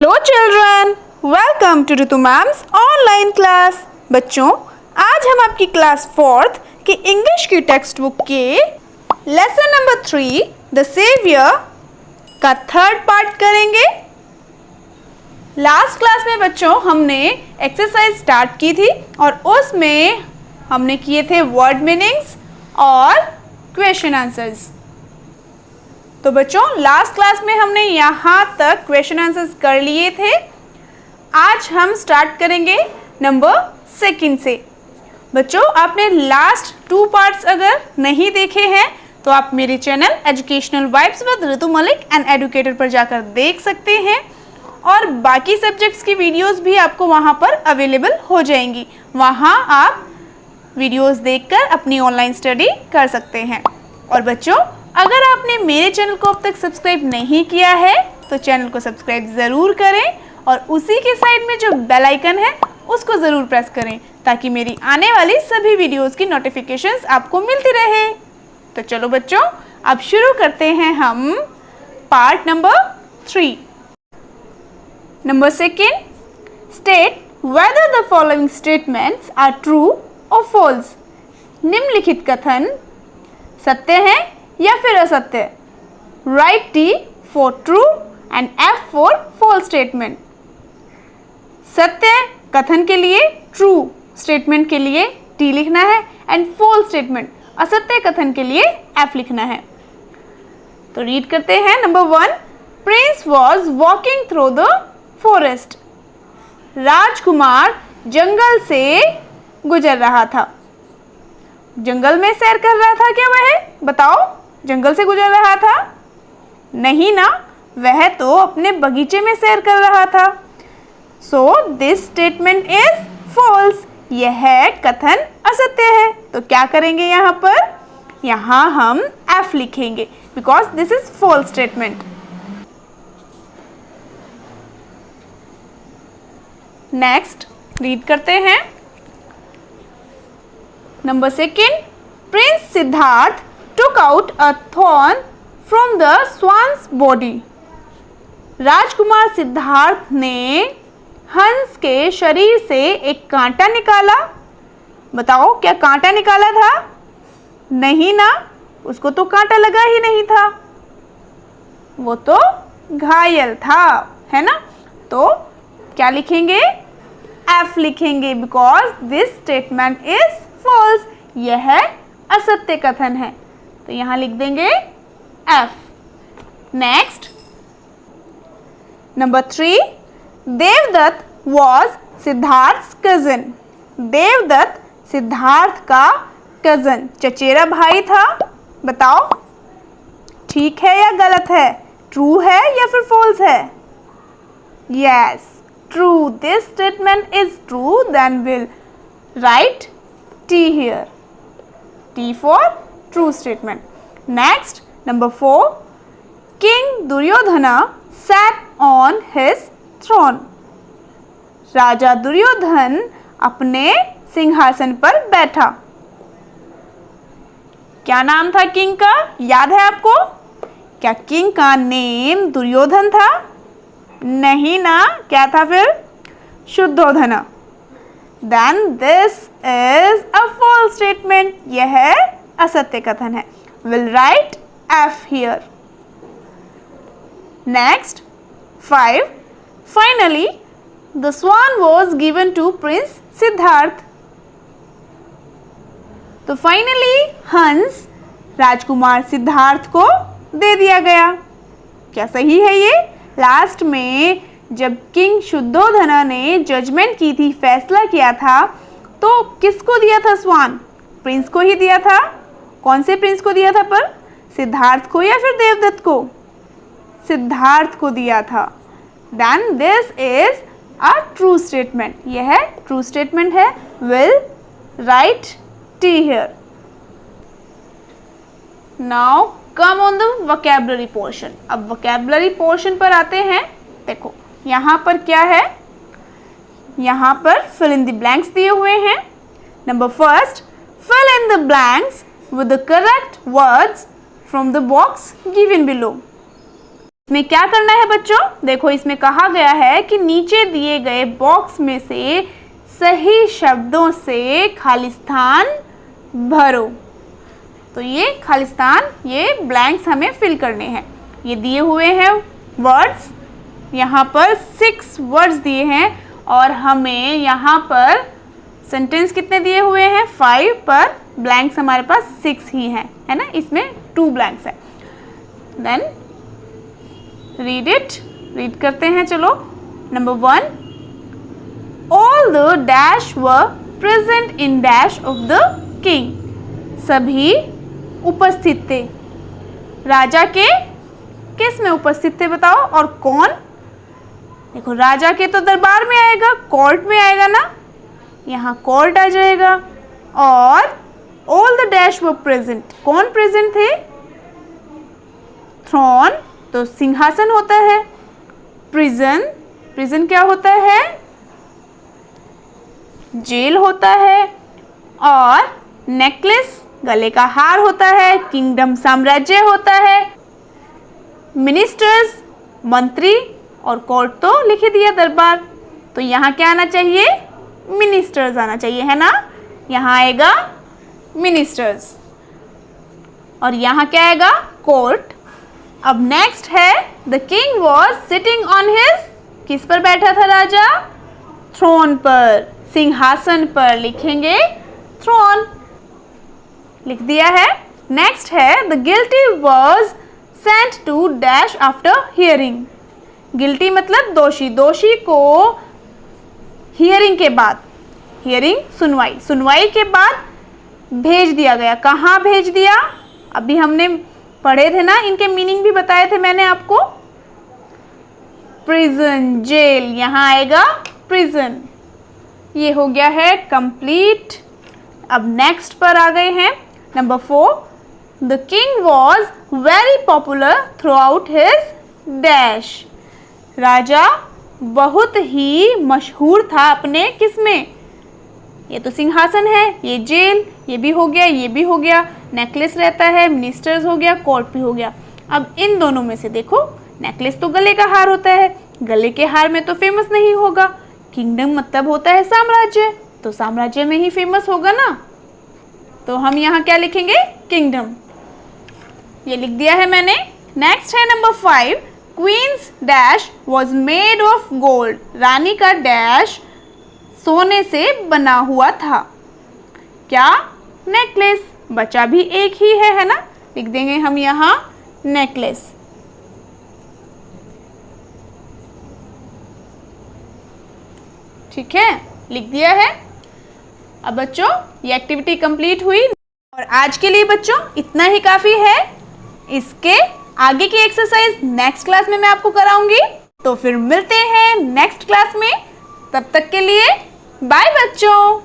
Hello children, welcome to Ritu ma'am's online class. बच्चों, आज हम आपकी क्लास 4th की इंग्लिश की टेक्स्ट बुक के लेसन नंबर 3 द सेवियर का 3rd पार्ट करेंगे। लास्ट क्लास में बच्चों हमने एक्सरसाइज स्टार्ट की थी और उसमें हमने किए थे वर्ड मीनिंग्स और क्वेश्चन आंसर्स। तो बच्चों, लास्ट क्लास में हमने यहाँ तक क्वेश्चन आंसर्स कर लिए थे। आज हम स्टार्ट करेंगे नंबर 2 से। बच्चों, आपने लास्ट 2 पार्ट्स अगर नहीं देखे हैं तो आप मेरे channel educational vibes with Ritu Malik and educator पर जाकर देख सकते हैं और बाकी सब्जेक्ट्स की वीडियोस भी आपको वहाँ पर अवेलेबल हो जाएंगी। वहाँ आप वीडियोस देखकर अपनी ऑनलाइन स्टडी कर सकते हैं। और बच्चों, अगर आपने मेरे चैनल को अब तक सब्सक्राइब नहीं किया है तो चैनल को सब्सक्राइब ज़रूर करें और उसी के साइड में जो बेल आइकन है उसको ज़रूर प्रेस करें ताकि मेरी आने वाली सभी वीडियोस की नोटिफिकेशंस आपको मिलती रहे। तो चलो बच्चों, अब शुरू करते हैं हम part number 3। Number 2, state whether the following statements are true और फॉल्स। निम्नलिखित कथन सत्य है या फिर असत्य। Write T for true and F for false statement. सत्य कथन के लिए ट्रू स्टेटमेंट के लिए T लिखना है एंड फॉल्स स्टेटमेंट असत्य कथन के लिए F लिखना है। तो रीड करते हैं। Number 1, prince was walking through the forest. राजकुमार जंगल से गुजर रहा था। जंगल में सैर कर रहा था क्या वह? बताओ, जंगल से गुजर रहा था? नहीं ना, वह तो अपने बगीचे में सैर कर रहा था। So this statement is false. यह कथन असत्य है। तो क्या करेंगे यहाँ पर? यहाँ हम F लिखेंगे because this is false statement. Next read करते हैं। Number 2, prince Siddhartha took out a thorn from the swan's body. राजकुमार सिद्धार्थ ने हंस के शरीर से एक कांटा निकाला। बताओ, क्या कांटा निकाला था? नहीं ना, उसको तो कांटा लगा ही नहीं था, वो तो घायल था, है ना। तो क्या लिखेंगे? F लिखेंगे because this statement is false. यह असत्य कथन है, तो यहां लिख देंगे F। Next number 3, Devdatta was Siddhartha cousin. Devdatta Siddhartha का कजन चचेरा भाई था। बताओ, ठीक है या गलत है? ट्रू है या फिर फॉल्स है? Yes, true. This statement is true. Then will write T here. T for true statement. Next, number 4, King Duryodhana sat on his throne. राजा दुर्योधन अपने सिंहासन पर बैठा। क्या नाम था किंग का? याद है आपको? क्या किंग का नेम दुर्योधन था? नहीं ना, क्या था फिर? शुद्धोधना। Then this is a false statement. यह असत्य कथन है। Will write F here. Next, 5, finally the swan was given to Prince Siddharth. तो फाइनली हंस राजकुमार सिद्धार्थ को दे दिया गया। क्या सही है ये? लास्ट में जब किंग शुद्धोधना ने जजमेंट की थी, फैसला किया था, तो किसको दिया था स्वान? प्रिंस को ही दिया था। कौन से प्रिंस को दिया था पर? सिद्धार्थ को या फिर देवदत्त को? सिद्धार्थ को दिया था। Then this is a true statement. यह ट्रू स्टेटमेंट है। Will write T here. Now come on the vocabulary portion. अब वोकैबुलरी पोर्शन पर आते हैं। देखो यहाँ पर क्या है? यहाँ पर फिल इन द ब्लैंक्स दिए हुए हैं। Number 1, fill in the blanks with the correct words from the box given below. इसमें क्या करना है बच्चों? देखो इसमें कहा गया है कि नीचे दिए गए बॉक्स में से सही शब्दों से खाली स्थान भरो। तो ये खाली स्थान, ये ब्लैंक्स हमें फिल करने हैं। ये दिए हुए हैं वर्ड्स, यहाँ पर 6 वर्ड्स दिए हैं और हमें यहाँ पर सेंटेंस कितने दिए हुए हैं? 5, पर ब्लैंक्स हमारे पास 6 ही हैं, है ना? इसमें 2 ब्लैंक्स है। देन रीड इट, रीड करते हैं। चलो, number 1, all the dash were present in dash of the king. सभी उपस्थित थे। राजा के किस में उपस्थित थे बताओ? और कौन? देखो राजा के तो दरबार में आएगा, कोर्ट में आएगा ना, यहाँ कोर्ट आ जाएगा। और all the dash were present, कौन प्रेजेंट थे? थ्रोन तो सिंहासन होता है। प्रिजन, प्रिजन क्या होता है? जेल होता है। और नेकलेस गले का हार होता है। किंगडम साम्राज्य होता है। मिनिस्टर्स मंत्री, और कोर्ट तो लिख ही दिया दरबार। तो यहाँ क्या आना चाहिए? मिनिस्टर्स आना चाहिए, है ना? यहाँ आएगा मिनिस्टर्स और यहाँ क्या आएगा? कोर्ट। अब नेक्स्ट है the king was sitting on his, किस पर बैठा था राजा? थ्रोन पर, सिंहासन पर। लिखेंगे थ्रोन, लिख दिया है। नेक्स्ट है the guilty was sent to dash after hearing. Guilty मतलब दोषी, दोषी को हियरिंग के बाद, हियरिंग सुनवाई, सुनवाई के बाद भेज दिया गया। कहाँ भेज दिया? अभी हमने पढ़े थे ना, इनके मीनिंग भी बताए थे मैंने आपको। प्रिजन, जेल, यहाँ आएगा प्रिजन। ये हो गया है कंप्लीट। अब नेक्स्ट पर आ गए हैं number 4, the king was very popular throughout his dash. राजा बहुत ही मशहूर था अपने किस में? ये तो सिंहासन है, ये जेल, ये भी हो गया, ये भी हो गया, नेकलेस रहता है, मिनिस्टर्स हो गया, कोर्ट भी हो गया। अब इन दोनों में से देखो, नेकलेस तो गले का हार होता है, गले के हार में तो फेमस नहीं होगा। किंगडम मतलब होता है साम्राज्य, तो साम्राज्य में ही फेमस होगा ना। तो हम यहाँ क्या लिखेंगे? किंगडम। ये लिख दिया है मैंने। नेक्स्ट है number 5, queen's dash was made of gold. रानी का डैश सोने से बना हुआ था। क्या? नेकलेस। बचा भी एक ही है ना? लिख देंगे हम यहाँ नेकलेस। ठीक है, लिख दिया है। अब बच्चों ये एक्टिविटी कंप्लीट हुई और आज के लिए बच्चों इतना ही काफ़ी है। इसके आगे की एक्सरसाइज नेक्स्ट क्लास में मैं आपको कराऊंगी। तो फिर मिलते हैं नेक्स्ट क्लास में। तब तक के लिए बाय बच्चों।